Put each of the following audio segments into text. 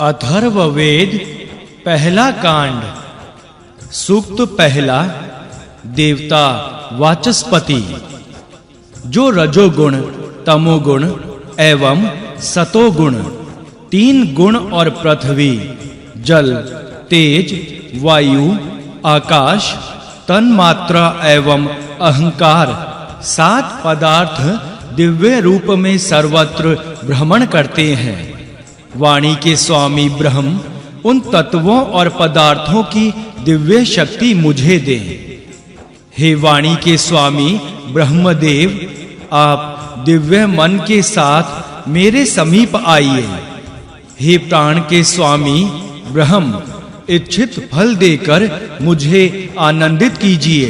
अथर्ववेद पहला कांड। सूक्त पहला। देवता वाचस्पति। जो रजोगुण, तमोगुण एवं सतोगुण तीन गुण और पृथ्वी, जल, तेज, वायु, आकाश, तन्मात्रा एवं अहंकार सात पदार्थ दिव्य रूप में सर्वत्र भ्रमण करते हैं। वाणी के स्वामी ब्रह्म उन तत्वों और पदार्थों की दिव्य शक्ति मुझे दे। हे वाणी के स्वामी ब्रह्मदेव, आप दिव्य मन के साथ मेरे समीप आइए। हे प्राण के स्वामी ब्रह्म, इच्छित फल देकर मुझे आनंदित कीजिए।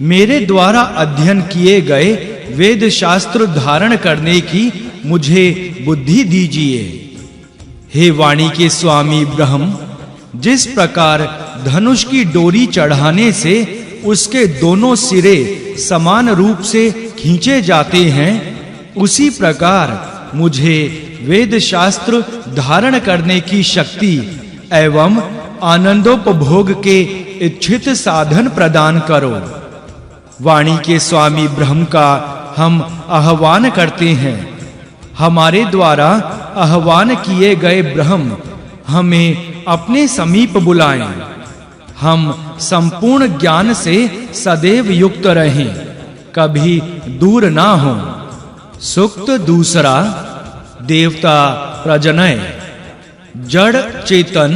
मेरे द्वारा अध्ययन किए गए वेद शास्त्र धारण करने की मुझे बुद्धि दीजिए। हे वाणी के स्वामी ब्रह्म, जिस प्रकार धनुष की डोरी चढ़ाने से उसके दोनों सिरे समान रूप से खींचे जाते हैं, उसी प्रकार मुझे वेद शास्त्र धारण करने की शक्ति एवं आनंदोपभोग के इच्छित साधन प्रदान करो। वाणी के स्वामी ब्रह्म का हम आह्वान करते हैं। हमारे द्वारा आह्वान किए गए ब्रह्म हमें अपने समीप बुलाएं। हम संपूर्ण ज्ञान से सदैव युक्त रहें, कभी दूर ना हों। सूक्त दूसरा। देवता प्रजनय। जड़ चेतन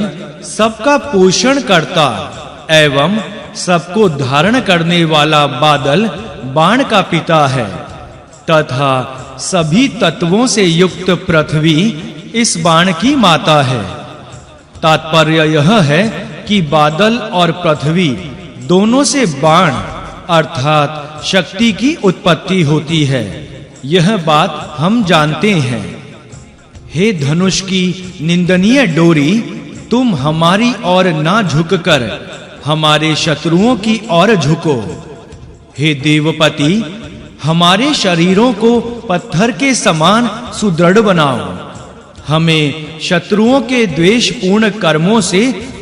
सबका पोषण करता एवं सबको धारण करने वाला बादल बाण का पिता है, तथा सभी तत्वों से युक्त पृथ्वी इस बाण की माता है। तात्पर्य यह है कि बादल और पृथ्वी दोनों से बाण अर्थात शक्ति की उत्पत्ति होती है। यह बात हम जानते हैं। हे धनुष की निंदनीय डोरी, तुम हमारी ओर ना झुककर हमारे शत्रुओं की ओर झुको। हे देवपति, हमारे शरीरों को पत्थर के समान सुदृढ़ बनाओ। हमें शत्रुओं के द्वेषपूर्ण कर्मों से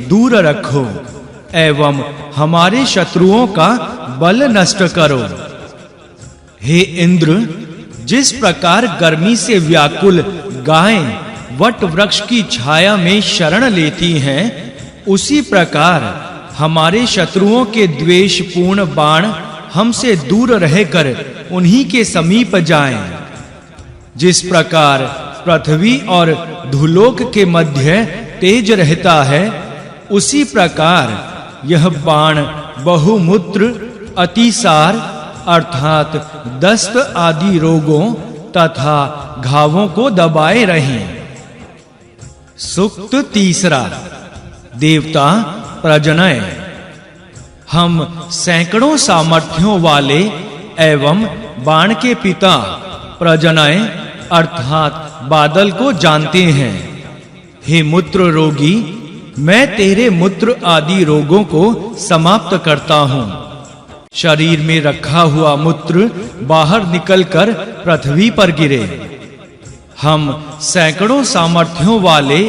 दूर रखो एवं हमारे शत्रुओं का बल नष्ट करो। हे इंद्र, जिस प्रकार गर्मी से व्याकुल गायें वट वृक्ष की छाया में शरण लेती हैं, उसी प्रकार हमारे शत्रुओं के द्वेषपूर्ण बाण हमसे दूर रहकर उन्हीं के समीप जाएं। जिस प्रकार पृथ्वी और धुलोक के मध्य तेज रहता है, उसी प्रकार यह बाण बहुमूत्र, अतिसार अर्थात दस्त आदि रोगों तथा घावों को दबाए रहें। सूक्त तीसरा। देवता प्रजनय। हम सैकड़ों सामर्थ्यों वाले एवं बाण के पिता प्रजनय अर्थात बादल को जानते हैं। हे मूत्र रोगी, मैं तेरे मूत्र आदि रोगों को समाप्त करता हूँ। शरीर में रखा हुआ मूत्र बाहर निकलकर पृथ्वी पर गिरे। हम सैकड़ों सामर्थ्यों वाले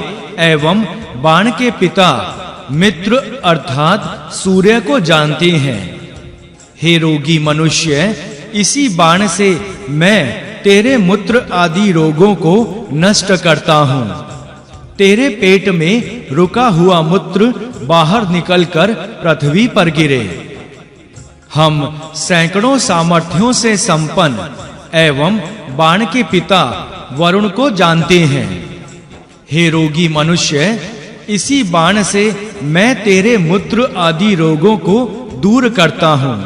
एवं बाण के पिता मित्र अर्थात सूर्य को जानते हैं। हे रोगी मनुष्य, इसी बाण से मैं तेरे मूत्र आदि रोगों को नष्ट करता हूँ। तेरे पेट में रुका हुआ मूत्र बाहर निकलकर पृथ्वी पर गिरे। हम सैकड़ों सामर्थ्यों से संपन्न एवं बाण के पिता वरुण को जानते हैं। हे रोगी मनुष्य, इसी बाण से मैं तेरे मूत्र आदि रोगों को दूर करता हूँ।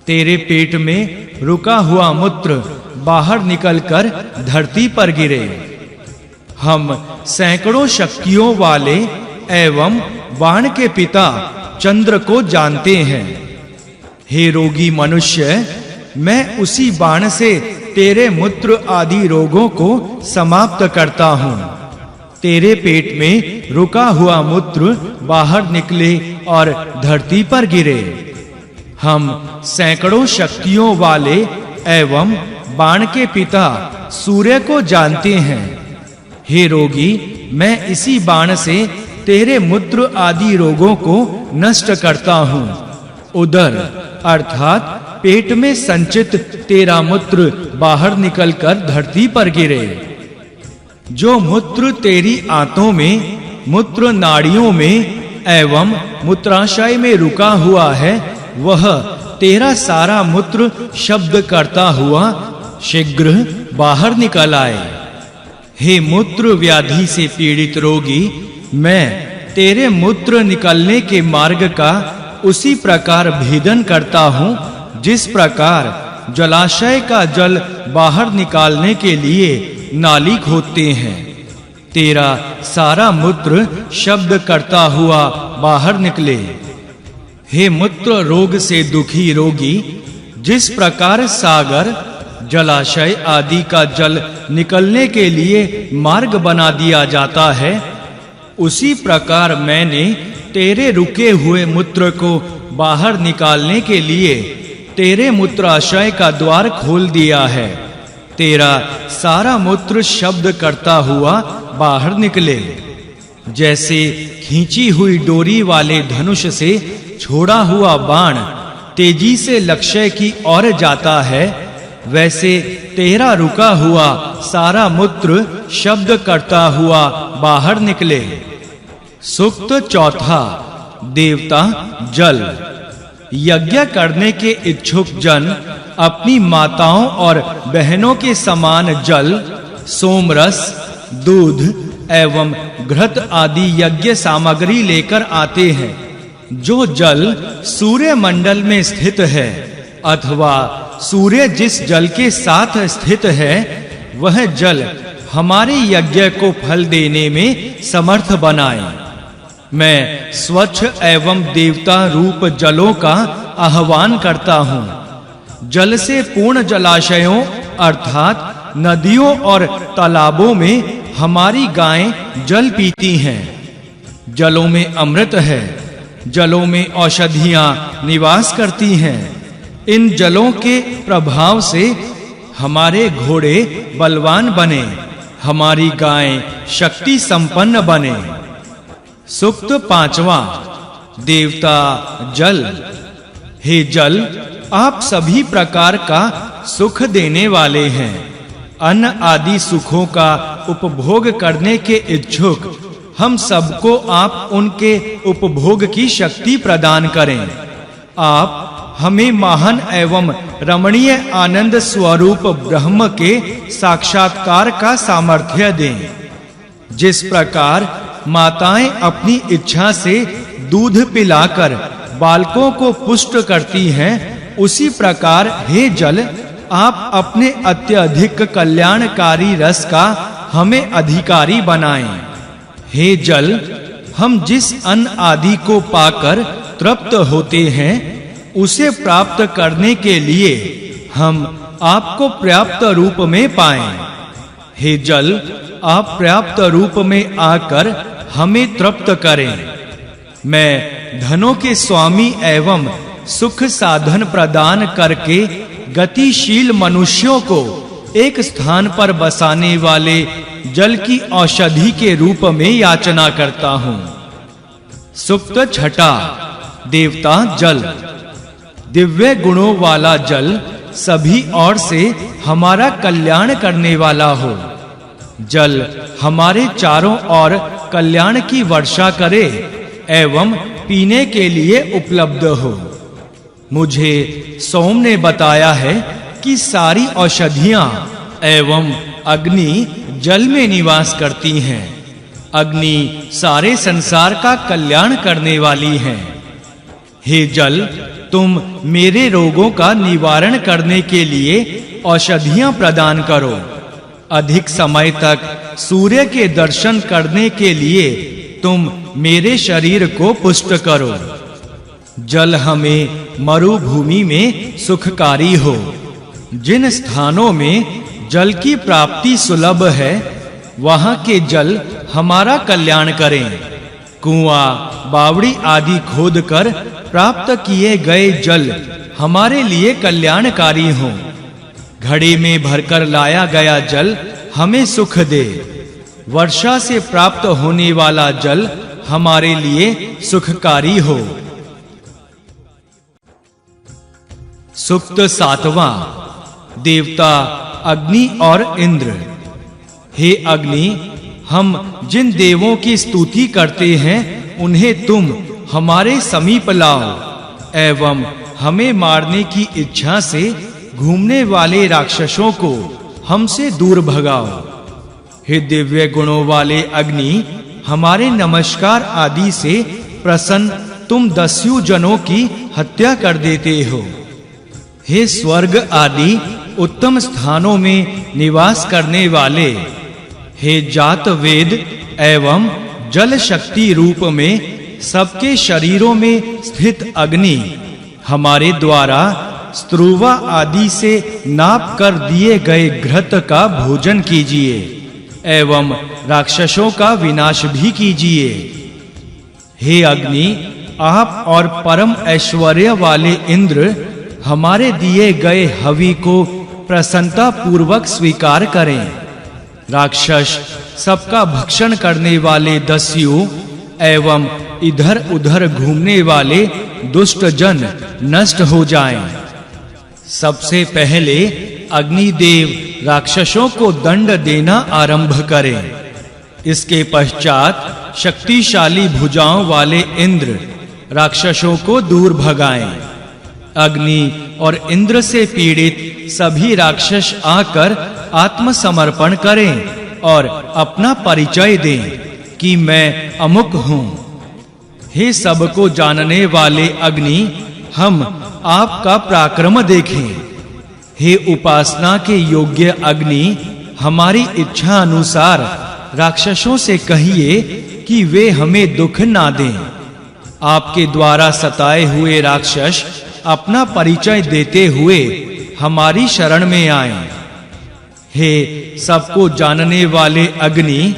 तेरे पेट में रुका हुआ मूत्र बाहर निकलकर धरती पर गिरे। हम सैकड़ों शक्तियों वाले एवं बाण के पिता चंद्र को जानते हैं। हे रोगी मनुष्य, मैं उसी बाण से तेरे मूत्र आदि रोगों को समाप्त करता हूँ। तेरे पेट में रुका हुआ मूत्र बाहर निकले और धरती पर गिरे। हम सैकड़ों शक्तियों वाले एवं बाण के पिता सूर्य को जानते हैं। हे रोगी, मैं इसी बाण से तेरे मूत्र आदि रोगों को नष्ट करता हूँ। उदर अर्थात पेट में संचित तेरा मूत्र बाहर निकलकर धरती पर गिरे। जो मूत्र तेरी आंतों में, मूत्र नाड़ियों में एवं मूत्राशय में रुका हुआ है, वह तेरा सारा मूत्र शब्द करता हुआ शीघ्र बाहर निकल आए। हे मूत्र व्याधि से पीड़ित रोगी, मैं तेरे मूत्र निकलने के मार्ग का उसी प्रकार भेदन करता हूँ जिस प्रकार जलाशय का जल बाहर निकालने के लिए नाली खोदते हैं। तेरा सारा मूत्र शब्द करता हुआ बाहर निकले। हे मूत्र रोग से दुखी रोगी, जिस प्रकार सागर, जलाशय आदि का जल निकलने के लिए मार्ग बना दिया जाता है, उसी प्रकार मैंने तेरे रुके हुए मूत्र को बाहर निकालने के लिए तेरे मूत्राशय का द्वार खोल दिया है। तेरा सारा मूत्र शब्द करता हुआ बाहर निकले। जैसे खींची हुई डोरी वाले धनुष से छोड़ा हुआ बाण तेजी से लक्ष्य की ओर जाता है, वैसे तेरा रुका हुआ सारा मूत्र शब्द करता हुआ बाहर निकले। सूक्त चौथा, देवता जल। यज्ञ करने के इच्छुक जन अपनी माताओं और बहनों के समान जल, सोमरस, दूध एवं घृत आदि यज्ञ सामग्री लेकर आते हैं। जो जल सूर्य मंडल में स्थित है अथवा सूर्य जिस जल के साथ स्थित है, वह जल हमारे यज्ञ को फल देने में समर्थ बनाए। मैं स्वच्छ एवं देवता रूप जलों का आह्वान करता हूँ। जल से पूर्ण जलाशयों अर्थात नदियों और तालाबों में हमारी गायें जल पीती हैं। जलों में अमृत है, जलों में औषधियां निवास करती हैं। इन जलों के प्रभाव से हमारे घोड़े बलवान बने, हमारी गायें शक्ति संपन्न बने। सूक्त पांचवा, देवता जल। हे जल, आप सभी प्रकार का सुख देने वाले हैं। अन्न आदि सुखों का उपभोग करने के इच्छुक हम सबको आप उनके उपभोग की शक्ति प्रदान करें। आप हमें महान एवं रमणीय आनंद स्वरूप ब्रह्म के साक्षात्कार का सामर्थ्य दें। जिस प्रकार माताएं अपनी इच्छा से दूध पिलाकर बालकों को पुष्ट करती हैं, उसी प्रकार हे जल, आप अपने अत्यधिक कल्याणकारी रस का हमें अधिकारी बनाएं। हे जल, हम जिस अन्न आदि को पाकर तृप्त होते हैं, उसे प्राप्त करने के लिए हम आपको पर्याप्त रूप में पाएं। हे जल, आप पर्याप्त रूप में आकर हमें तृप्त करें। मैं धनों के स्वामी एवं सुख साधन प्रदान करके गतिशील मनुष्यों को एक स्थान पर बसाने वाले जल की औषधि के रूप में याचना करता हूँ। सूक्त छठा, देवता जल। दिव्य गुणों वाला जल सभी ओर से हमारा कल्याण करने वाला हो। जल हमारे चारों ओर कल्याण की वर्षा करे एवं पीने के लिए उपलब्ध हो। मुझे सोम ने बताया है कि सारी औषधियां एवं अग्नि जल में निवास करती हैं। अग्नि सारे संसार का कल्याण करने वाली है। हे जल, तुम मेरे रोगों का निवारण करने के लिए औषधियां प्रदान करो। अधिक समय तक सूर्य के दर्शन करने के लिए तुम मेरे शरीर को पुष्ट करो। जल हमें मरुभूमि में सुखकारी हो। जिन स्थानों में जल की प्राप्ति सुलभ है, वहां के जल हमारा कल्याण करें। कुआं, बावड़ी आदि खोदकर प्राप्त किए गए जल हमारे लिए कल्याणकारी हों। घड़े में भरकर लाया गया जल हमें सुख दे। वर्षा से प्राप्त होने वाला जल हमारे लिए सुखकारी हो। सूक्त 7वां। देवता अग्नि और इंद्र। हे अग्नि, हम जिन देवों की स्तुति करते हैं उन्हें तुम हमारे समीप लाओ एवं हमें मारने की इच्छा से घूमने वाले राक्षसों को हमसे दूर भगाओ। हे दिव्य गुणों वाले अग्नि, हमारे नमस्कार आदि से प्रसन्न तुम दस्यु जनों की हत्या कर देते हो। हे स्वर्ग आदि उत्तम स्थानों में निवास करने वाले, हे जात वेद एवं जल शक्ति रूप में सबके शरीरों में स्थित अग्नि, हमारे द्वारा स्त्रुवा आदि से नाप कर दिए गए घृत का भोजन कीजिए एवं राक्षसों का विनाश भी कीजिए। हे अग्नि, आप और परम ऐश्वर्य वाले इंद्र हमारे दिए गए हवि को प्रसन्नता पूर्वक स्वीकार करें। राक्षस सबका भक्षण करने वाले दस्यु एवं इधर-उधर घूमने वाले दुष्ट जन नष्ट हो जाएं। सबसे पहले अग्निदेव राक्षसों को दंड देना आरंभ करें। इसके पश्चात शक्तिशाली भुजाओं वाले इंद्र राक्षसों को दूर भगाएं। अग्नि और इंद्र से पीड़ित सभी राक्षस आकर आत्मसमर्पण करें और अपना परिचय दें कि मैं अमुक हूँ। हे सबको जानने वाले अग्नि, हम आपका पराक्रम देखें। हे उपासना के योग्य अग्नि, हमारी इच्छा अनुसार राक्षसों से कहिए कि वे हमें दुख ना दें। आपके द्वारा सताए हुए राक्षस अपना परिचय देते हुए हमारी शरण में आएं। हे सबको जानने वाले अग्नि,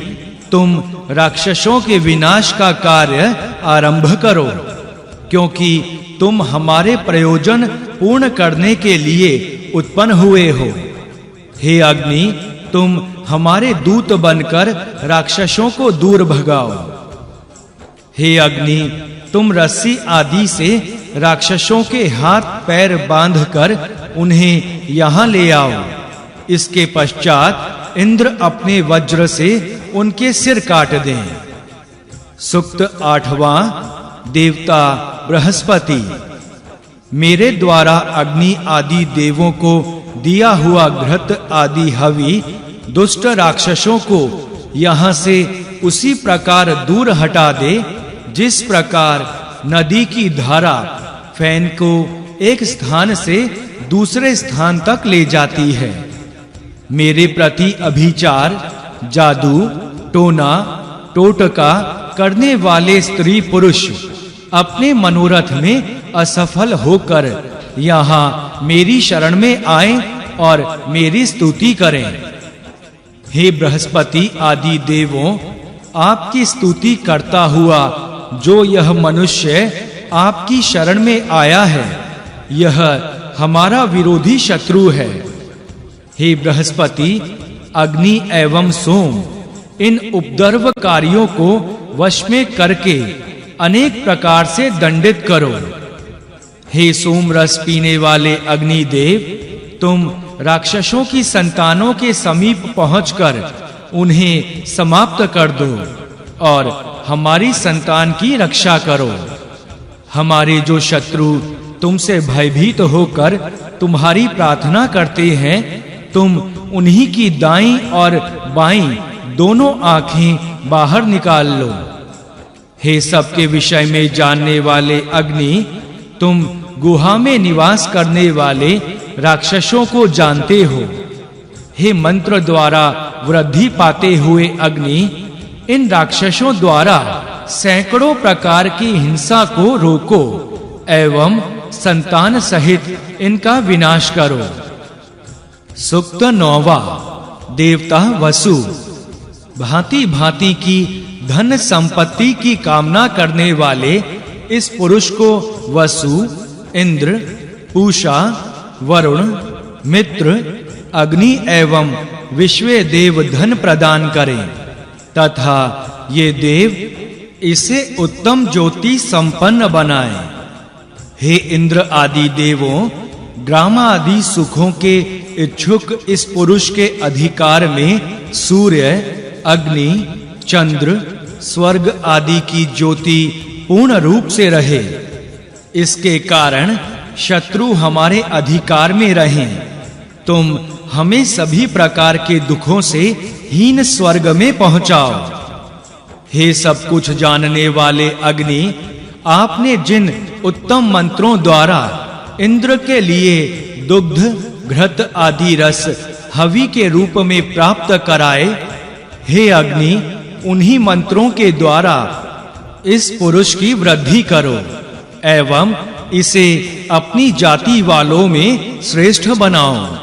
तुम राक्षसों के विनाश का कार्य आरंभ करो, क्योंकि तुम हमारे प्रयोजन पूर्ण करने के लिए उत्पन्न हुए हो। हे अग्नि, तुम हमारे दूत बनकर राक्षसों को दूर भगाओ। हे अग्नि, तुम रस्सी आदि से राक्षसों के हाथ पैर बांधकर उन्हें यहाँ ले आओ। इसके पश्चात इंद्र अपने वज्र से उनके सिर काट दें। सूक्त 8वां। देवता बृहस्पति। मेरे द्वारा अग्नि आदि देवों को दिया हुआ घृत आदि हवि दुष्ट राक्षसों को यहाँ से उसी प्रकार दूर हटा दे जिस प्रकार नदी की धारा फैन को एक स्थान से दूसरे स्थान तक ले जाती है। मेरे प्रति अभिचार, जादू, टोना, टोटका करने वाले स्त्री पुरुष अपने मनोरथ में असफल होकर यहाँ मेरी शरण में आएं और मेरी स्तुति करें। हे बृहस्पति आदि देवों, आपकी स्तुति करता हुआ जो यह मनुष्य आपकी शरण में आया है, यह हमारा विरोधी शत्रु है। हे बृहस्पति, अग्नि एवं सोम, इन उपद्रवकारियों को वश में करके अनेक प्रकार से दंडित करो। हे सोम रस पीने वाले अग्निदेव, तुम राक्षसों की संतानों के समीप पहुंचकर उन्हें समाप्त कर दो और हमारी संतान की रक्षा करो। हमारे जो शत्रु तुमसे भयभीत होकर तुम्हारी प्रार्थना करते हैं, तुम उन्हीं की दाईं और बाईं दोनों आंखें बाहर निकाल लो। हे सबके विषय में जानने वाले अग्नि, तुम गुहा में निवास करने वाले राक्षसों को जानते हो। हे मंत्र द्वारा वृद्धि पाते हुए अग्नि, इन राक्षसों द्वारा सैकड़ों प्रकार की हिंसा को रोको एवं संतान सहित इनका विनाश करो। सूक्त 9वां। देवता वसु। भांति भांति की धन संपत्ति की कामना करने वाले इस पुरुष को वसु, इंद्र, पूषा, वरुण, मित्र, अग्नि एवं विश्व देव धन प्रदान करें। तथा ये देव इसे उत्तम ज्योति संपन्न बनाए। हे इंद्र आदि देवों, ग्राम आदि सुखों के इच्छुक इस पुरुष के अधिकार में सूर्य, अग्नि, चंद्र, स्वर्ग आदि की ज्योति पूर्ण रूप से रहे। इसके कारण शत्रु हमारे अधिकार में रहें। तुम हमें सभी प्रकार के दुखों से हीन स्वर्ग में पहुंचाओ। हे सब कुछ जानने वाले अग्नि, आपने जिन उत्तम मंत्रों द्वारा इंद्र के लिए दुग्ध, घृत आदि रस हवि के रूप में प्राप्त कराए, हे अग्नि, उन्हीं मंत्रों के द्वारा इस पुरुष की वृद्धि करो एवं इसे अपनी जाति वालों में श्रेष्ठ बनाओ।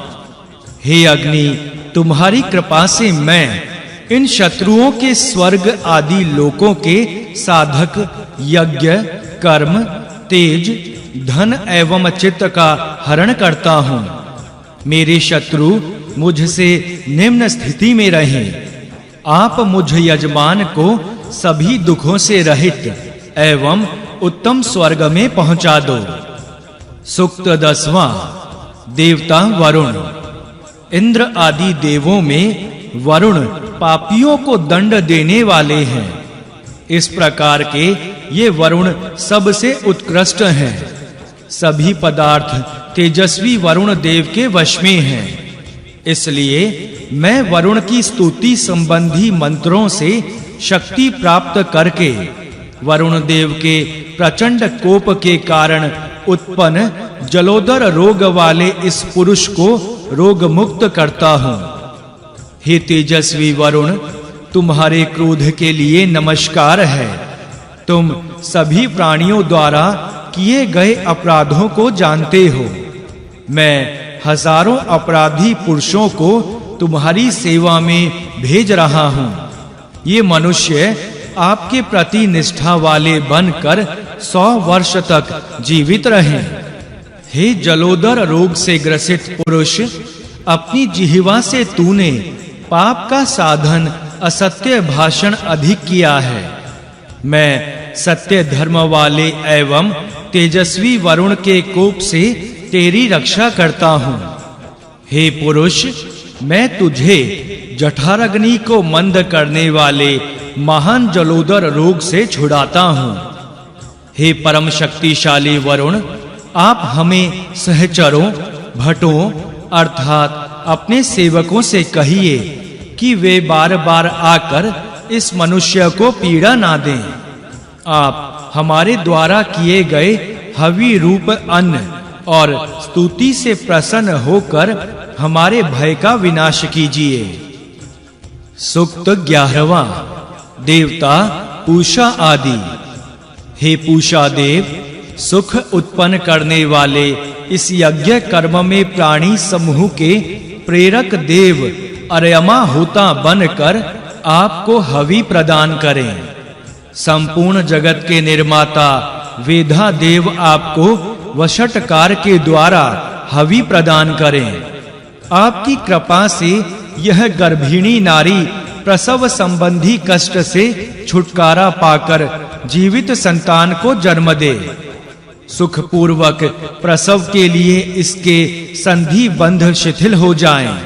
हे अग्नि, तुम्हारी कृपा से मैं इन शत्रुओं के स्वर्ग आदि लोकों के साधक, यज्ञ, कर्म, तेज, धन एवं चित्त का हरण करता हूँ। मेरे शत्रु मुझसे निम्न स्थिति में रहें। आप मुझ यजमान को सभी दुखों से रहित एवं उत्तम स्वर्ग में पहुंचा दो। सूक्त 10वां। देवता वरुण। इंद्र आदि देवों में वरुण पापियों को दंड देने वाले हैं। इस प्रकार के ये वरुण सबसे उत्कृष्ट हैं। सभी पदार्थ तेजस्वी वरुण देव के वश में हैं। इसलिए मैं वरुण की स्तुति संबंधी मंत्रों से शक्ति प्राप्त करके वरुण देव के प्रचंड कोप के कारण उत्पन्न जलोदर रोग वाले इस पुरुष को रोग मुक्त करता हूँ। हे तेजस्वी वरुण, तुम्हारे क्रोध के लिए नमस्कार है। तुम सभी प्राणियों द्वारा किए गए अपराधों को जानते हो। मैं हजारों अपराधी पुरुषों को तुम्हारी सेवा में भेज रहा हूँ। ये मनुष्य आपके प्रति निष्ठा वाले बनकर 100 वर्ष तक जीवित रहें। हे जलोदर रोग से ग्रसित पुरुष, अपनी जिह्वा से तूने पाप का साधन असत्य भाषण अधिक किया है। मैं सत्य धर्म वाले एवं तेजस्वी वरुण के कोप से तेरी रक्षा करता हूँ। हे पुरुष, मैं तुझे जठराग्नि को मंद करने वाले महान जलोदर रोग से छुड़ाता हूँ। हे परम शक्तिशाली वरुण, आप हमें सहचरों, भटों अर्थात अपने सेवकों से कहिए कि वे बार-बार आकर इस मनुष्य को पीड़ा ना दें। आप हमारे द्वारा किए गए हवि रूप अन्न और स्तुति से प्रसन्न होकर हमारे भय का विनाश कीजिए। सूक्त 11वां। देवता पूषा आदि। हे पूषा देव, सुख उत्पन्न करने वाले इस यज्ञ कर्म में प्राणी समूह के प्रेरक देव अर्यमा होता बनकर आपको हवि प्रदान करें। संपूर्ण जगत के निर्माता वेदा देव आपको वषटकार के द्वारा हवि प्रदान करें। आपकी कृपा से यह गर्भिणी नारी प्रसव संबंधी कष्ट से छुटकारा पाकर जीवित संतान को जन्म दे। सुख पूर्वक प्रसव के लिए इसके संधि बंध शिथिल हो जाएं।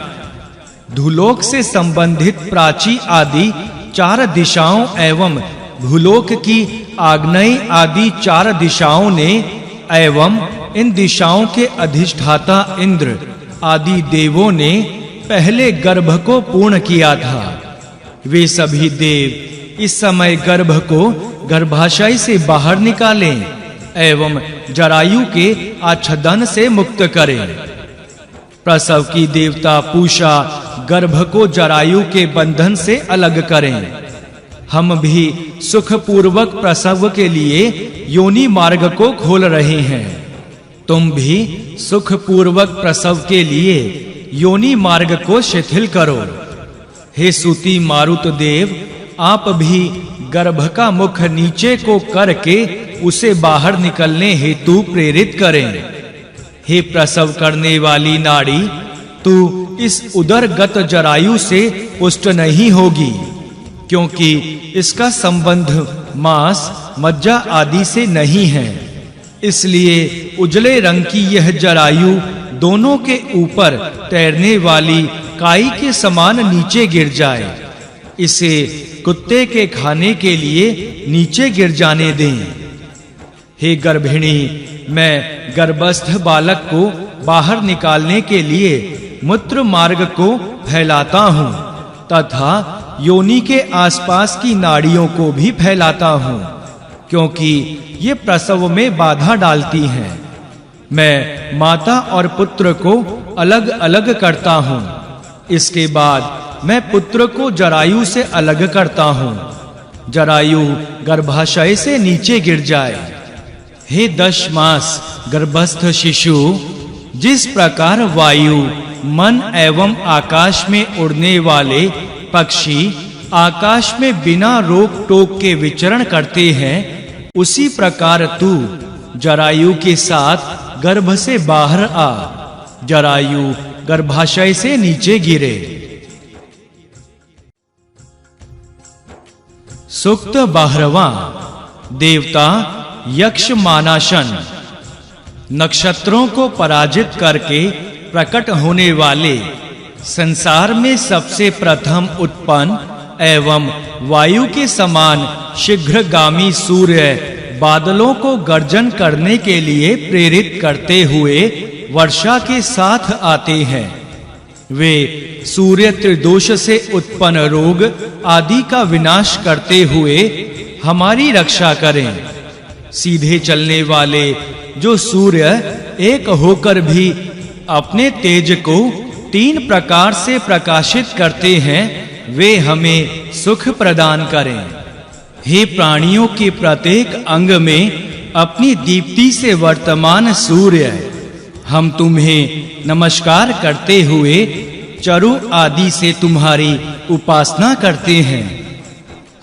धुलोक से संबंधित प्राची आदि 4 दिशाओं एवं भूलोक की आग्नेय आदि 4 दिशाओं ने एवं इन दिशाओं के अधिष्ठाता इंद्र आदि देवों ने पहले गर्भ को पूर्ण किया था। वे सभी देव इस समय गर्भ को गर्भाशय से बाहर निकालें एवं जरायु के आच्छादन से मुक्त करें। प्रसव की देवता पूषा गर्भ को जरायु के बंधन से अलग करें। हम भी सुख पूर्वक प्रसव के लिए योनि मार्ग को खोल रहे हैं। तुम भी सुख पूर्वक प्रसव के लिए योनि मार्ग को शिथिल करो। हे सूती मारुत देव, आप भी गर्भ का मुख नीचे को करके उसे बाहर निकलने हेतु प्रेरित करें। हे प्रसव करने वाली नाड़ी, तू इस उदरगत जरायु से पुष्ट नहीं होगी। क्योंकि इसका संबंध मांस मज्जा आदि से नहीं है। इसलिए उजले रंग की यह जरायु दोनों के ऊपर तैरने वाली काई के समान नीचे गिर जाए। इसे कुत्ते के खाने के लिए नीचे गिर जाने दें। हे गर्भिणी, मैं गर्भस्थ बालक को बाहर निकालने के लिए मूत्र मार्ग को फैलाता हूँ तथा योनि के आसपास की नाड़ियों को भी फैलाता हूँ, क्योंकि ये प्रसव में बाधा डालती हैं। मैं माता और पुत्र को अलग-अलग करता हूँ। इसके बाद मैं पुत्र को जरायु से अलग करता हूँ। जरायु गर्भाशय से नीचे गिर जाए। हे 10 मास गर्भस्थ शिशु, जिस प्रकार वायु, मन एवं आकाश में उड़ने वाले पक्षी आकाश में बिना रोक टोक के विचरण करते हैं, उसी प्रकार तू जरायु के साथ गर्भ से बाहर आ। जरायु गर्भाशय से नीचे गिरे। सूक्त 12वां। देवता यक्ष मानाशन। नक्षत्रों को पराजित करके प्रकट होने वाले, संसार में सबसे प्रथम उत्पन्न एवं वायु के समान शीघ्रगामी सूर्य बादलों को गर्जन करने के लिए प्रेरित करते हुए वर्षा के साथ आते हैं। वे सूर्य त्रिदोष से उत्पन्न रोग आदि का विनाश करते हुए हमारी रक्षा करें। सीधे चलने वाले जो सूर्य एक होकर भी अपने तेज को 3 प्रकार से प्रकाशित करते हैं, वे हमें सुख प्रदान करें। हे प्राणियों के प्रत्येक अंग में अपनी दीप्ति से वर्तमान सूर्य, हम तुम्हें नमस्कार करते हुए चरु आदि से तुम्हारी उपासना करते हैं।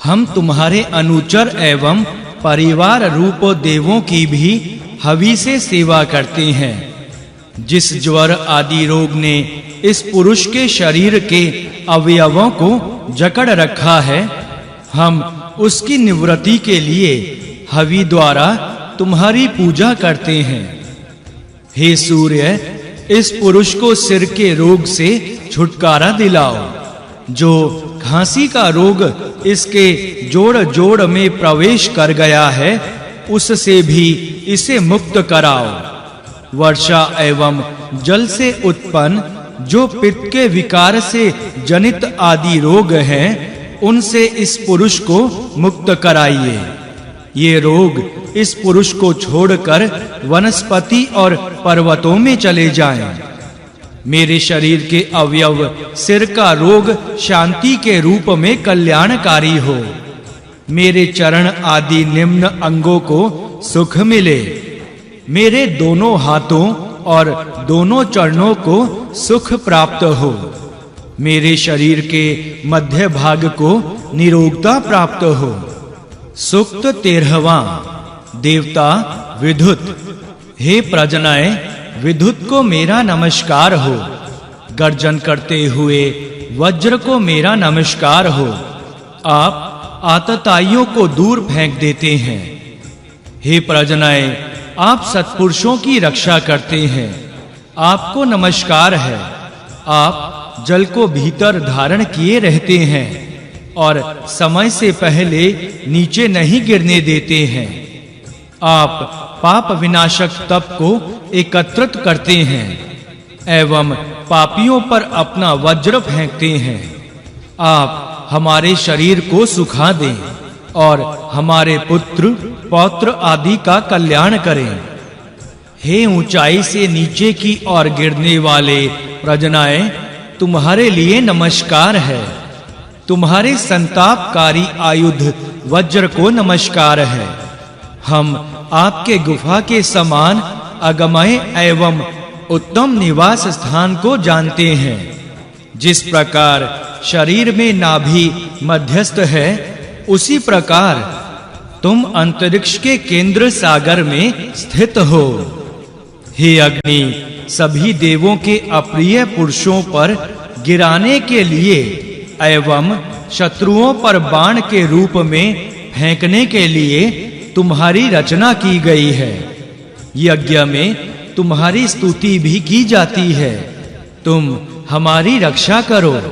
हम तुम्हारे अनुचर एवं परिवार रूप देवों की भी हवि से सेवा करते हैं। जिस ज्वर आदि रोग ने इस पुरुष के शरीर के अवयवों को जकड़ रखा है, हम उसकी निवृत्ति के लिए हवि द्वारा तुम्हारी पूजा करते हैं। हे सूर्य, इस पुरुष को सिर के रोग से छुटकारा दिलाओ। जो खांसी का रोग इसके जोड़ में प्रवेश कर गया है, उससे भी इसे मुक्त कराओ। वर्षा एवं जल से उत्पन्न जो पित्त के विकार से जनित आदि रोग हैं, उनसे इस पुरुष को मुक्त कराइए। ये रोग इस पुरुष को छोड़कर वनस्पति और पर्वतों में चले जाएं। मेरे शरीर के अवयव सिर का रोग शांति के रूप में कल्याणकारी हो। मेरे चरण आदि निम्न अंगों को सुख मिले। मेरे दोनों हाथों और दोनों चरणों को सुख प्राप्त हो। मेरे शरीर के मध्य भाग को निरोगता प्राप्त हो। सूक्त 13वां। देवता विद्युत। हे प्रजनय, विद्युत को मेरा नमस्कार हो। गर्जन करते हुए वज्र को मेरा नमस्कार हो। आप आतताइयों को दूर फेंक देते हैं। हे प्रजनय, आप सत्पुरुषों की रक्षा करते हैं। आपको नमस्कार है। आप जल को भीतर धारण किए रहते हैं और समय से पहले नीचे नहीं गिरने देते हैं। आप पाप विनाशक तप को एकत्रित करते हैं एवं पापियों पर अपना वज्र फेंकते हैं। आप हमारे शरीर को सुखा दें और हमारे पुत्र पौत्र आदि का कल्याण करें। हे ऊंचाई से नीचे की ओर गिरने वाले प्रजनय, तुम्हारे लिए नमस्कार है। तुम्हारे संतापकारी आयुध वज्र को नमस्कार है। हम आपके गुफा के समान अगमय एवं उत्तम निवास स्थान को जानते हैं। जिस प्रकार शरीर में नाभि मध्यस्थ है, उसी प्रकार तुम अंतरिक्ष के केंद्र सागर में स्थित हो। हे अग्नि, सभी देवों के अप्रिय पुरुषों पर गिराने के लिए एवं शत्रुओं पर बाण के रूप में फेंकने के लिए तुम्हारी रचना की गई है। यज्ञ में तुम्हारी स्तुति भी की जाती है। तुम हमारी रक्षा करो।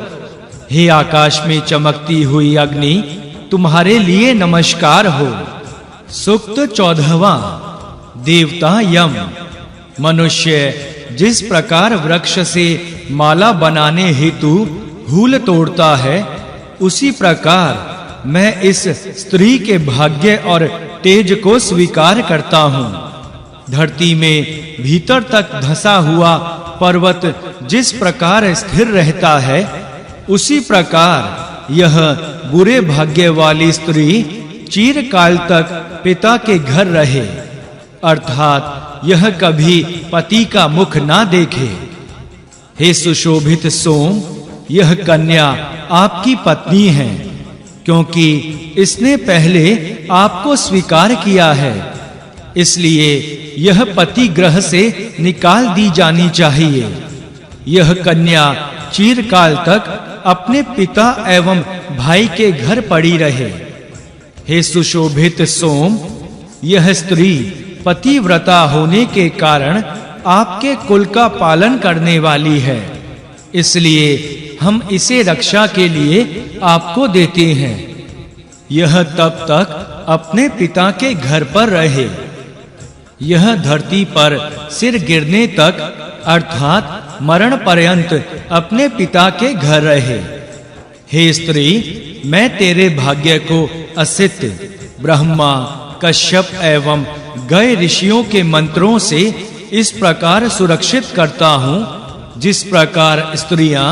हे आकाश में चमकती हुई अग्नि, तुम्हारे लिए नमस्कार हो। सूक्त 14वां। देवता यम। मनुष्य जिस प्रकार वृक्ष से माला बनाने हेतु हूल तोड़ता है, उसी प्रकार मैं इस स्त्री के भाग्य और तेज को स्वीकार करता हूँ। धरती में भीतर तक धंसा हुआ पर्वत जिस प्रकार स्थिर रहता है, उसी प्रकार यह बुरे भाग्य वाली स्त्री चिरकाल तक पिता के घर रहे, अर्थात यह कभी पति का मुख ना देखे। हे सुशोभित सोम, यह कन्या आपकी पत्नी है, क्योंकि इसने पहले आपको स्वीकार किया है। इसलिए यह पति ग्रह से निकाल दी जानी चाहिए। यह कन्या चिरकाल तक अपने पिता एवं भाई के घर पड़ी रहे। हे सुशोभित सोम, यह स्त्री पतिव्रता होने के कारण आपके कुल का पालन करने वाली है, इसलिए हम इसे रक्षा के लिए आपको देते हैं। यह तब तक अपने पिता के घर पर रहे। यह धरती पर सिर गिरने तक अर्थात मरण पर्यंत अपने पिता के घर रहे। हे स्त्री, मैं तेरे भाग्य को असित, ब्रह्मा, कश्यप एवं गए ऋषियों के मंत्रों से इस प्रकार सुरक्षित करता हूँ, जिस प्रकार स्त्रियां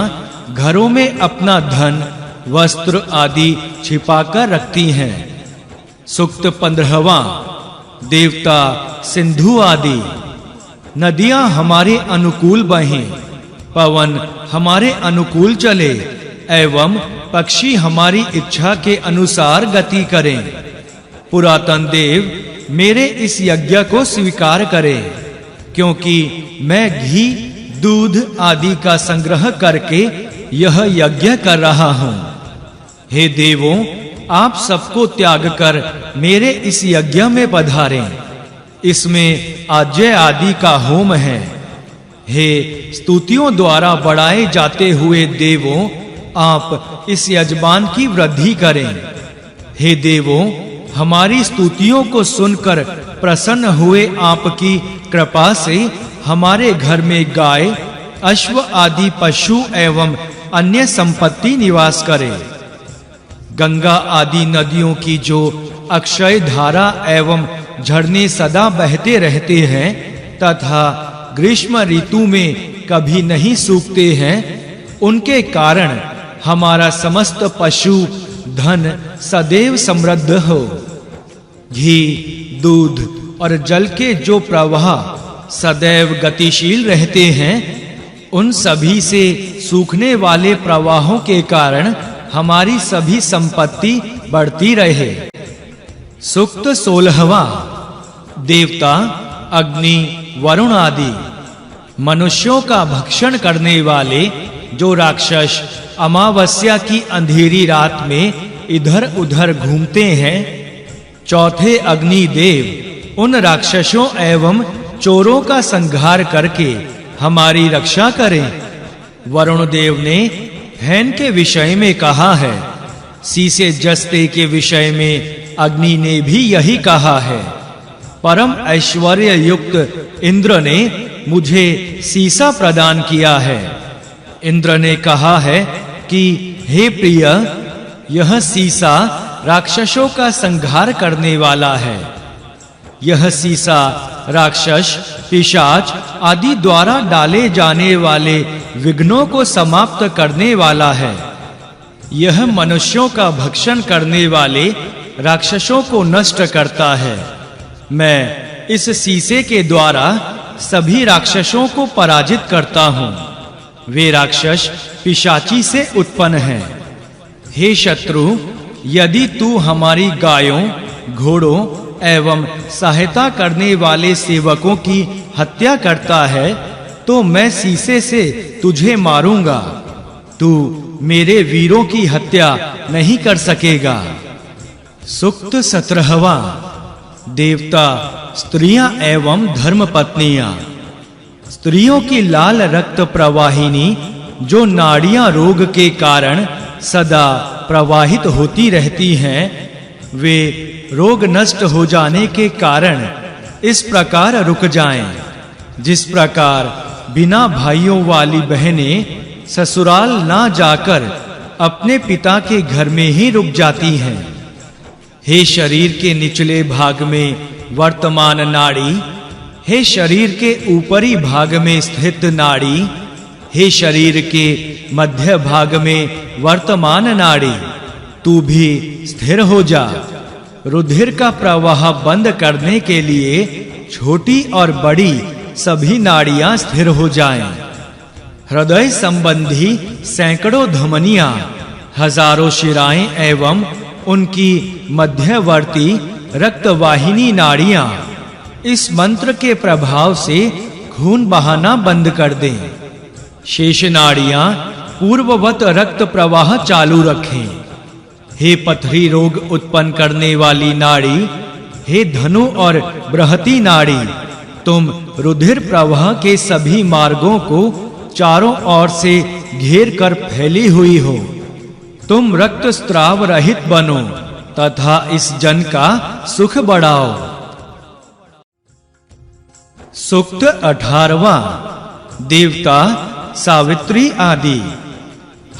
घरों में अपना धन, वस्त्र आदि छिपाकर रखती हैं। सूक्त 15वां। देवता सिंधु आदि। नदियां हमारे अनुकूल बहें, पवन हमारे अनुकूल चले एवं पक्षी हमारी इच्छा के अनुसार गति करें। पुरातन देव मेरे इस यज्ञ को स्वीकार करें, क्योंकि मैं घी, दूध आदि का संग्रह करके यह यज्ञ कर रहा हूँ। हे देवों, आप सबको त्याग कर मेरे इस यज्ञ में पधारें। इसमें आज्य आदि का होम है। हे स्तुतियों द्वारा बढ़ाए जाते हुए देवों, आप इस यजमान की वृद्धि करें। हे देवों, हमारी स्तुतियों को सुनकर प्रसन्न हुए आपकी कृपा से हमारे घर में गाय, अश्व आदि पशु एवं अन्य संपत्ति निवास करे। गंगा आदि नदियों की जो अक्षय धारा एवं झरने सदा बहते रहते हैं तथा ग्रीष्म ऋतु में कभी नहीं सूखते हैं, उनके कारण हमारा समस्त पशु धन सदैव समृद्ध हो। घी, दूध और जल के जो प्रवाह सदैव गतिशील रहते हैं, उन सभी से सूखने वाले प्रवाहों के कारण हमारी सभी संपत्ति बढ़ती रहे। सूक्त 16वां। देवता अग्नि, वरुण आदि। मनुष्यों का भक्षण करने वाले जो राक्षस अमावस्या की अंधेरी रात में इधर-उधर घूमते हैं, चौथे अग्निदेव उन राक्षसों एवं चोरों का संहार करके हमारी रक्षा करें। वरुण देव ने हैन के विषय में कहा है, सीसे जस्ते के विषय में अग्नि ने भी यही कहा है। परम ऐश्वर्य युक्त इंद्र ने मुझे सीसा प्रदान किया है। इंद्र ने कहा है कि हे प्रिय, यह सीसा राक्षसों का संहार करने वाला है। यह सीसा राक्षस, पिशाच आदि द्वारा डाले जाने वाले विघ्नों को समाप्त करने वाला है। यह मनुष्यों का भक्षण करने वाले राक्षसों को नष्ट करता है। मैं इस सीसे के द्वारा सभी राक्षसों को पराजित करता हूँ। वे राक्षस पिशाची से उत्पन्न हैं। हे शत्रु, यदि तू हमारी गायों, घोड़ों एवं सहायता करने वाले सेवकों की हत्या करता है, तो मैं सीसे से तुझे मारूंगा। तू मेरे वीरों की हत्या नहीं कर सकेगा। सूक्त 17वां। देवता, स्त्रियां एवं धर्मपत्नियां। स्त्रियों की लाल रक्त प्रवाहिनी जो नाड़ियां रोग के कारण सदा प्रवाहित होती रहती हैं, वे रोग नष्ट हो जाने के कारण इस प्रकार रुक जाएं, जिस प्रकार बिना भाइयों वाली बहनें ससुराल ना जाकर अपने पिता के घर में ही रुक जाती हैं। हे शरीर के निचले भाग में वर्तमान नाड़ी, हे शरीर के ऊपरी भाग में स्थित नाड़ी, हे शरीर के मध्य भाग में वर्तमान नाड़ी, तू भी स्थिर हो जा। रुधिर का प्रवाह बंद करने के लिए छोटी और बड़ी सभी नाड़ियां स्थिर हो जाएं। हृदय संबंधी सैकड़ों धमनियां, हजारों शिराएं एवं उनकी मध्यवर्ती रक्तवाहिनी नाड़ियां इस मंत्र के प्रभाव से खून बहाना बंद कर दें। शेष नाड़ियां पूर्ववत रक्त प्रवाह चालू रखें। हे पथरी रोग उत्पन्न करने वाली नाड़ी, हे धनु और बृहति नाड़ी, तुम रुधिर प्रवाह के सभी मार्गों को चारों ओर से घेर कर फैली हुई हो। तुम रक्त स्त्राव रहित बनो तथा इस जन का सुख बढ़ाओ। सूक्त 18वां। देवता, सावित्री आदि।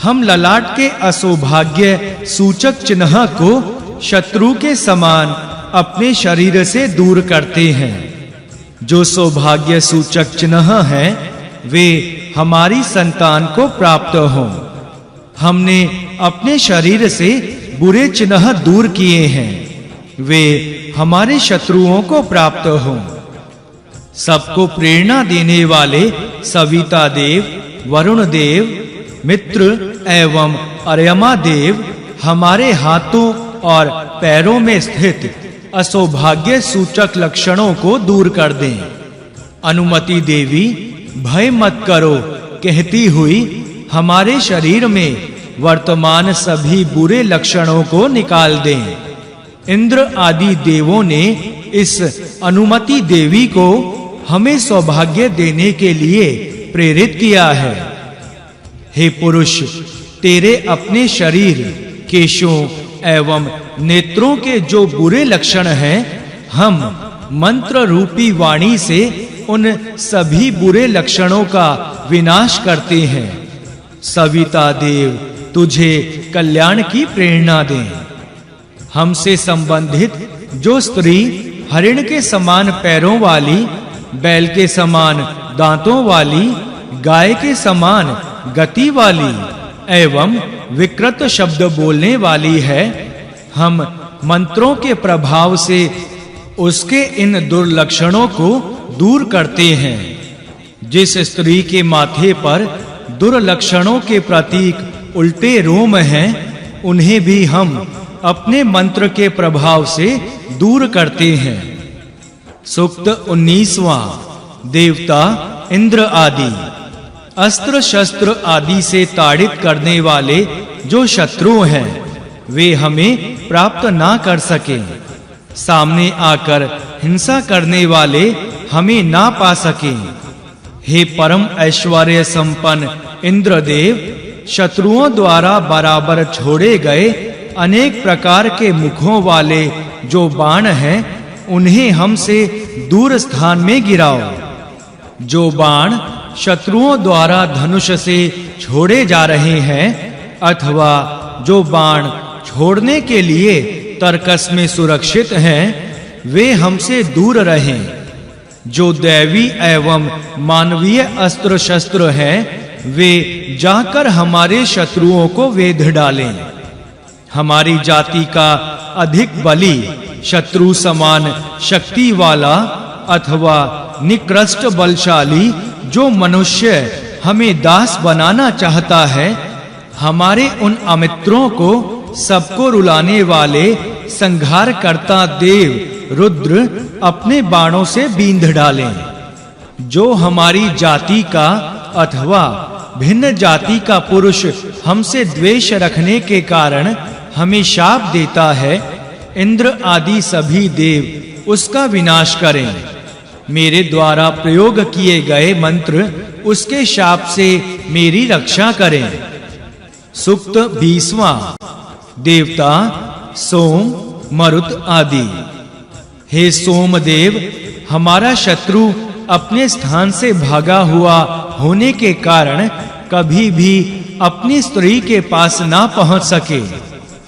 हम ललाट के असौभाग्य सूचक चिन्ह को शत्रु के समान अपने शरीर से दूर करते हैं। जो सौभाग्य सूचक चिन्ह हैं, वे हमारी संतान को प्राप्त हों। हमने अपने शरीर से बुरे चिन्ह दूर किए हैं, वे हमारे शत्रुओं को प्राप्त हों। सबको प्रेरणा देने वाले सविता देव, वरुण देव, मित्र एवं अर्यमा देव हमारे हाथों और पैरों में स्थित असौभाग्य सूचक लक्षणों को दूर कर दें। अनुमति देवी, भय मत करो कहती हुई हमारे शरीर में वर्तमान सभी बुरे लक्षणों को निकाल दें। इंद्र आदि देवों ने इस अनुमति देवी को हमें सौभाग्य देने के लिए प्रेरित किया है। हे पुरुष, तेरे अपने शरीर, केशों एवं नेत्रों के जो बुरे लक्षण हैं, हम मंत्र रूपी वाणी से उन सभी बुरे लक्षणों का विनाश करते हैं। सविता देव तुझे कल्याण की प्रेरणा दें। हमसे संबंधित जो स्त्री हरिण के समान पैरों वाली, बैल के समान दांतों वाली, गाय के समान गति वाली एवं विकृत शब्द बोलने वाली है, हम मंत्रों के प्रभाव से उसके इन दुर्लक्षणों को दूर करते हैं। जिस स्त्री के माथे पर दुर्लक्षणों के प्रतीक उल्टे रोम हैं, उन्हें भी हम अपने मंत्र के प्रभाव से दूर करते हैं। सूक्त 19वां। देवता, इंद्र आदि। अस्त्र शस्त्र आदि से ताड़ित करने वाले जो शत्रु हैं, वे हमें प्राप्त ना कर सके। सामने आकर हिंसा करने वाले हमें ना पा सके। हे परम ऐश्वर्य संपन्न इंद्रदेव, शत्रुओं द्वारा बराबर छोड़े गए अनेक प्रकार के मुखों वाले जो बाण हैं, उन्हें हमसे दूर स्थान में गिराओ। जो बाण शत्रुओं द्वारा धनुष से छोड़े जा रहे हैं अथवा जो बाण छोड़ने के लिए तर्कस में सुरक्षित हैं, वे हमसे दूर रहें। जो दैवी एवं मानवीय अस्त्र शस्त्र हैं, वे जाकर हमारे शत्रुओं को वेध डालें। हमारी जाति का अधिक बली, शत्रु समान शक्ति वाला अथवा निकृष्ट बलशाली जो मनुष्य हमें दास बनाना चाहता है, हमारे उन अमित्रों को सबको रुलाने वाले संहार करता देव रुद्र अपने बाणों से बींध डालें। जो हमारी जाति का अथवा भिन्न जाति का पुरुष हमसे द्वेष रखने के कारण हमें शाप देता है, इंद्र आदि सभी देव उसका विनाश करें। मेरे द्वारा प्रयोग किए गए मंत्र उसके शाप से मेरी रक्षा करें। सूक्त 20वां। देवता सोम, मरुत आदि। हे सोमदेव, हमारा शत्रु अपने स्थान से भागा हुआ होने के कारण कभी भी अपनी स्त्री के पास ना पहुंच सके।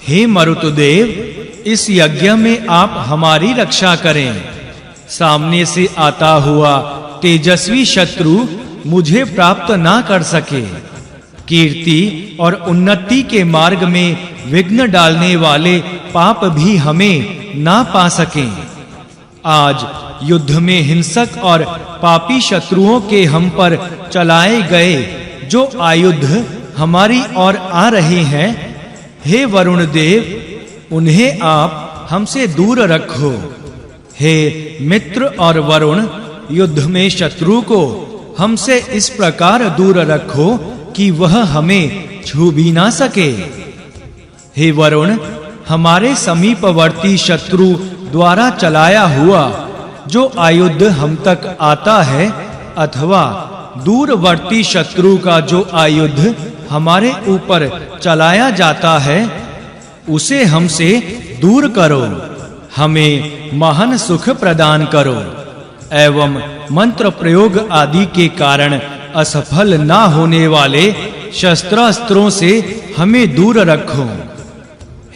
हे मरुतदेव, इस यज्ञ में आप हमारी रक्षा करें। सामने से आता हुआ तेजस्वी शत्रु मुझे प्राप्त ना कर सके। कीर्ति और उन्नति के मार्ग में विघ्न डालने वाले पाप भी हमें ना पा सकें। आज युद्ध में हिंसक और पापी शत्रुओं के हम पर चलाए गए जो आयुध हमारी ओर आ रहे हैं, हे वरुण देव, उन्हें आप हमसे दूर रखो। हे मित्र और वरुण, युद्ध में शत्रु को हमसे इस प्रकार दूर रखो कि वह हमें छू भी ना सके। हे वरुण, हमारे समीपवर्ती शत्रु द्वारा चलाया हुआ जो आयुध हम तक आता है अथवा दूरवर्ती शत्रु का जो आयुध हमारे ऊपर चलाया जाता है, उसे हमसे दूर करो। हमें महान सुख प्रदान करो एवं मंत्र प्रयोग आदि के कारण असफल ना होने वाले शस्त्रास्त्रों से हमें दूर रखो।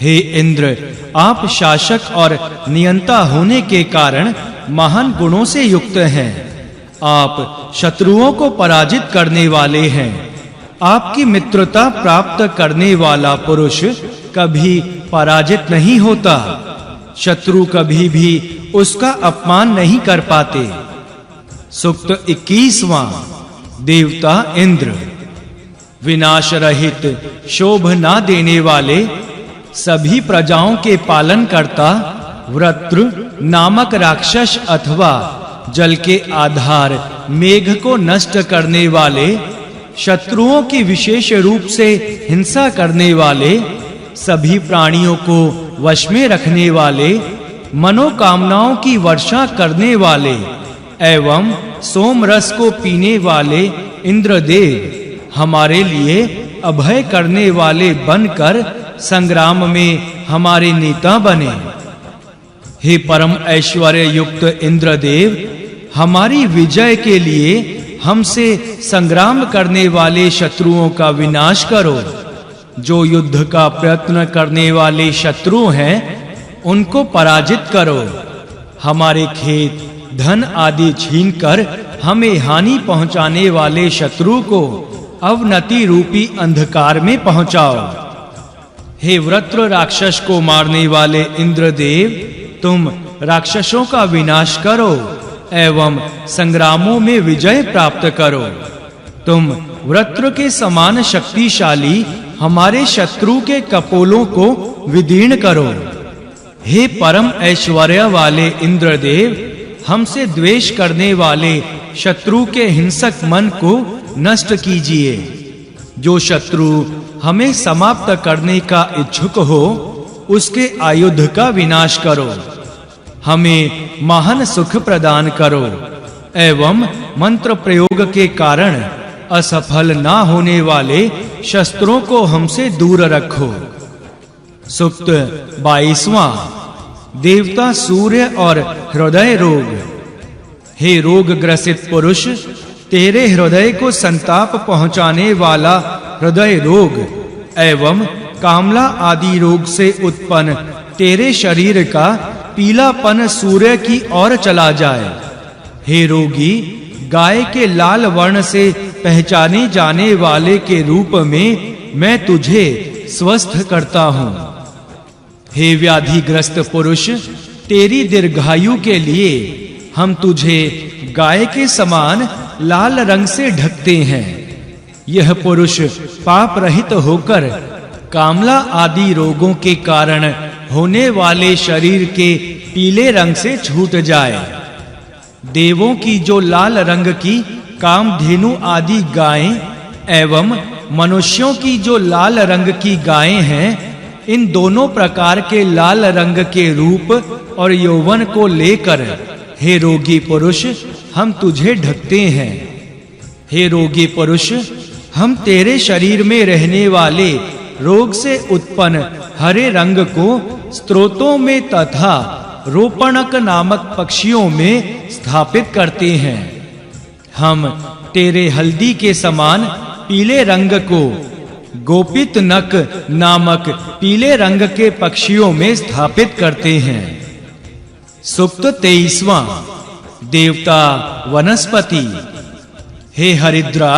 हे इंद्र, आप शासक और नियंता होने के कारण महान गुणों से युक्त हैं। आप शत्रुओं को पराजित करने वाले हैं। आपकी मित्रता प्राप्त करने वाला पुरुष कभी पराजित नहीं होता। शत्रु कभी भी उसका अपमान नहीं कर पाते। सूक्त 21वां। देवता इंद्र। विनाश रहित, शोभ ना देने वाले, सभी प्रजाओं के पालन करता वृत्र नामक राक्षस अथवा जल के आधार मेघ को नष्ट करने वाले, शत्रुओं की विशेष रूप से हिंसा करने वाले, सभी प्राणियों को वश में रखने वाले, मनोकामनाओं की वर्षा करने वाले एवं सोम रस को पीने वाले इंद्रदेव हमारे लिए अभय करने वाले बनकर संग्राम में हमारे नेता बने। हे परम ऐश्वर्य युक्त इंद्रदेव, हमारी विजय के लिए हमसे संग्राम करने वाले शत्रुओं का विनाश करो। जो युद्ध का प्रयत्न करने वाले शत्रु हैं, उनको पराजित करो। हमारे खेत, धन आदि छीनकर हमें हानि पहुंचाने वाले शत्रु को अवनति रूपी अंधकार में पहुंचाओ। हे वृत्र राक्षस को मारने वाले इंद्रदेव, तुम राक्षसों का विनाश करो एवं संग्रामों में विजय प्राप्त करो। तुम वृत्र के समान शक्तिशाली हमारे शत्रु के कपोलों को विदीर्ण करो। हे परम ऐश्वर्य वाले इंद्रदेव, हमसे द्वेष करने वाले शत्रु के हिंसक मन को नष्ट कीजिए। जो शत्रु हमें समाप्त करने का इच्छुक हो, उसके आयुध का विनाश करो। हमें महान सुख प्रदान करो एवं मंत्र प्रयोग के कारण असफल ना होने वाले शस्त्रों को हमसे दूर रखो। सूक्त 22वां। देवता सूर्य और हृदय रोग। हे रोग ग्रसित पुरुष, तेरे हृदय को संताप पहुंचाने वाला हृदय रोग एवं कामला आदि रोग से उत्पन्न तेरे शरीर का पीलापन सूर्य की ओर चला जाए। हे रोगी, गाय के लाल वर्ण से पहचाने जाने वाले के रूप में मैं तुझे स्वस्थ करता हूँ। हे व्याधिग्रस्त पुरुष, तेरी दीर्घायु के लिए हम तुझे गाय के समान लाल रंग से ढकते हैं। यह पुरुष पाप रहित होकर कामला आदि रोगों के कारण होने वाले शरीर के पीले रंग से छूट जाए। देवों की जो लाल रंग की कामधेनु आदि गायें एवं मनुष्यों की जो लाल रंग की गायें हैं, इन दोनों प्रकार के लाल रंग के रूप और यौवन को लेकर हे रोगी पुरुष हम तुझे ढकते हैं। हे रोगी पुरुष, हम तेरे शरीर में रहने वाले रोग से उत्पन्न हरे रंग को स्त्रोतों में तथा रोपणक नामक पक्षियों में स्थापित करते हैं। हम तेरे हल्दी के समान पीले रंग को गोपित नक नामक पीले रंग के पक्षियों में स्थापित करते हैं। सूक्त 23वां देवता वनस्पति। हे हरिद्रा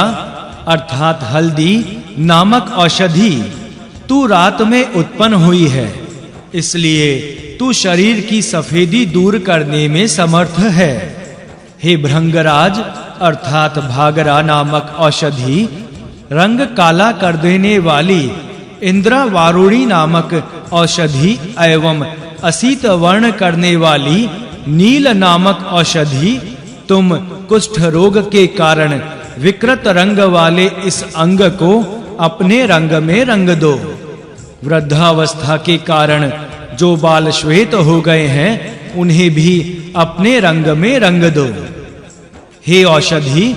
अर्थात हल्दी नामक औषधि, तू रात में उत्पन्न हुई है, इसलिए तू शरीर की सफेदी दूर करने में समर्थ है। हे भृंगराज अर्थात भागरा नामक औषधि, रंग काला कर देने वाली इंद्रा वारुणी नामक औषधि एवं असीत वर्ण करने वाली नील नामक औषधि, तुम कुष्ठ रोग के कारण विकृत रंग वाले इस अंग को अपने रंग में रंग दो। वृद्धावस्था के कारण जो बाल श्वेत हो गए हैं, उन्हें भी अपने रंग में रंग दो। हे औषधि,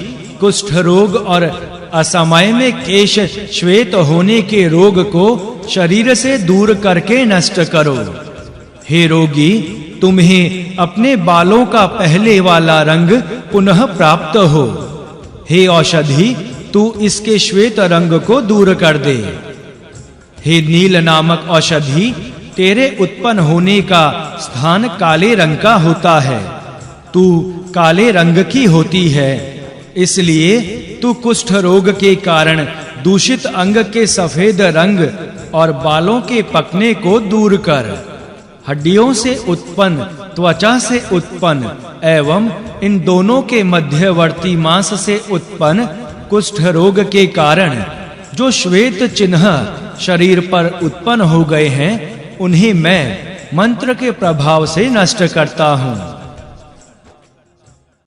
कुष्ठ रोग और असमय में केश श्वेत होने के रोग को शरीर से दूर करके नष्ट करो। हे रोगी, तुम्हें अपने बालों का पहले वाला रंग पुनः प्राप्त हो। हे औषधि, तू इसके श्वेत रंग को दूर कर दे। हे नील नामक औषधि, तेरे उत्पन्न होने का स्थान काले रंग का होता है, तू काले रंग की होती है, इसलिए तू कुष्ठ रोग के कारण दूषित अंग के सफेद रंग और बालों के पकने को दूर कर। हड्डियों से उत्पन्न, त्वचा से उत्पन्न एवं इन दोनों के मध्यवर्ती मांस से उत्पन्न कुष्ठ रोग के कारण जो श्वेत चिन्ह शरीर पर उत्पन्न हो गए हैं, उन्हें मैं मंत्र के प्रभाव से नष्ट करता हूँ।